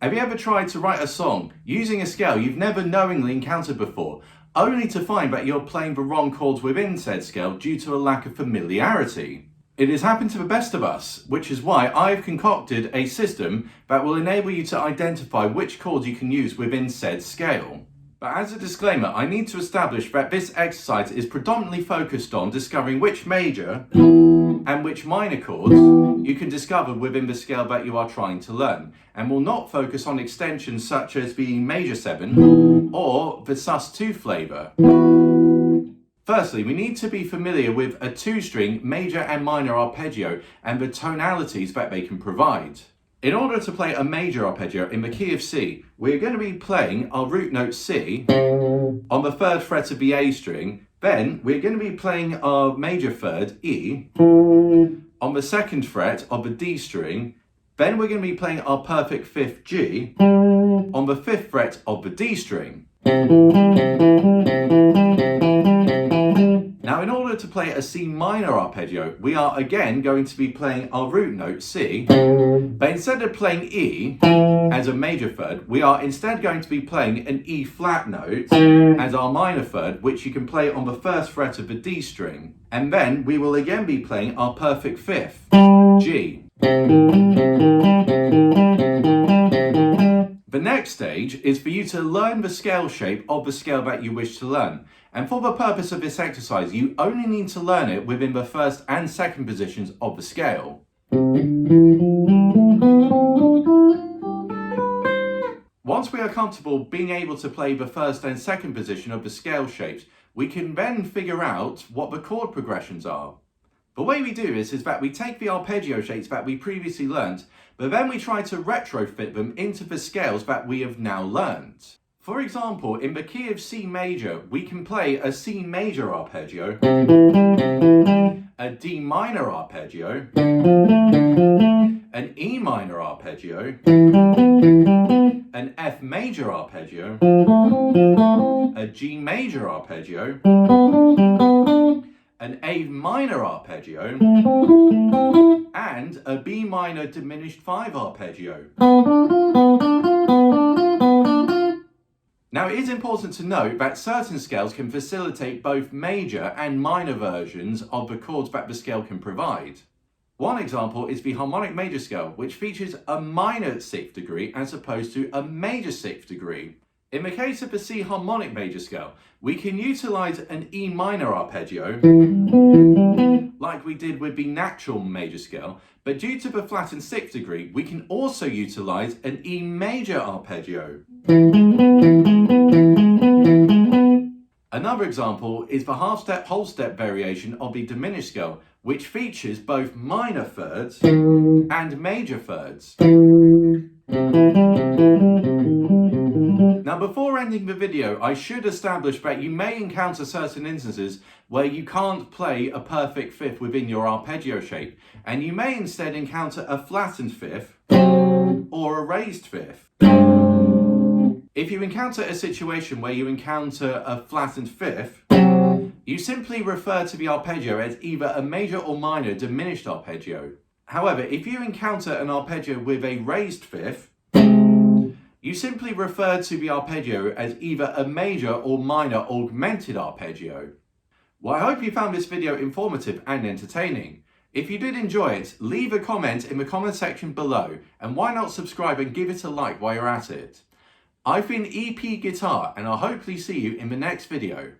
Have you ever tried to write a song using a scale you've never knowingly encountered before, only to find that you're playing the wrong chords within said scale due to a lack of familiarity? It has happened to the best of us, which is why I've concocted a system that will enable you to identify which chords you can use within said scale. But as a disclaimer, I need to establish that this exercise is predominantly focused on discovering which major and which minor chords you can discover within the scale that you are trying to learn, and will not focus on extensions such as the major 7 or the sus2 flavour. Firstly, we need to be familiar with a 2-string major and minor arpeggio and the tonalities that they can provide. In order to play a major arpeggio in the key of C, we're going to be playing our root note C on the 3rd fret of the A string. Then we're going to be playing our major 3rd E on the 2nd fret of the D string. Then we're going to be playing our perfect 5th G on the 5th fret of the D string. Now, in order to play a C minor arpeggio, we are again going to be playing our root note C, but instead of playing E as a major 3rd, we are instead going to be playing an E flat note as our minor 3rd, which you can play on the 1st fret of the D string. And then we will again be playing our perfect 5th G. The next stage is for you to learn the scale shape of the scale that you wish to learn. And for the purpose of this exercise, you only need to learn it within the 1st and 2nd positions of the scale. Once we are comfortable being able to play the 1st and 2nd position of the scale shapes, we can then figure out what the chord progressions are. The way we do this is that we take the arpeggio shapes that we previously learnt, but then we try to retrofit them into the scales that we have now learnt. For example, in the key of C major, we can play a C major arpeggio, a D minor arpeggio, an E minor arpeggio, an F major arpeggio, a G major arpeggio, an A minor arpeggio, and a B minor diminished 5 arpeggio. Now, it is important to note that certain scales can facilitate both major and minor versions of the chords that the scale can provide. One example is the harmonic major scale, which features a minor 6th degree as opposed to a major 6th degree. In the case of the C harmonic major scale, we can utilise an E minor arpeggio, like we did with the natural major scale, but due to the flattened 6th degree, we can also utilise an E major arpeggio. Another example is the half-step, whole-step variation of the diminished scale, which features both minor 3rds and major 3rds. Now, before ending the video, I should establish that you may encounter certain instances where you can't play a perfect 5th within your arpeggio shape, and you may instead encounter a flattened 5th or a raised 5th. If you encounter a situation where you encounter a flattened 5th, you simply refer to the arpeggio as either a major or minor diminished arpeggio. However, if you encounter an arpeggio with a raised 5th, you simply refer to the arpeggio as either a major or minor augmented arpeggio. Well, I hope you found this video informative and entertaining. If you did enjoy it, leave a comment in the comment section below, and why not subscribe and give it a like while you're at it. I've been EP Guitar, and I'll hopefully see you in the next video.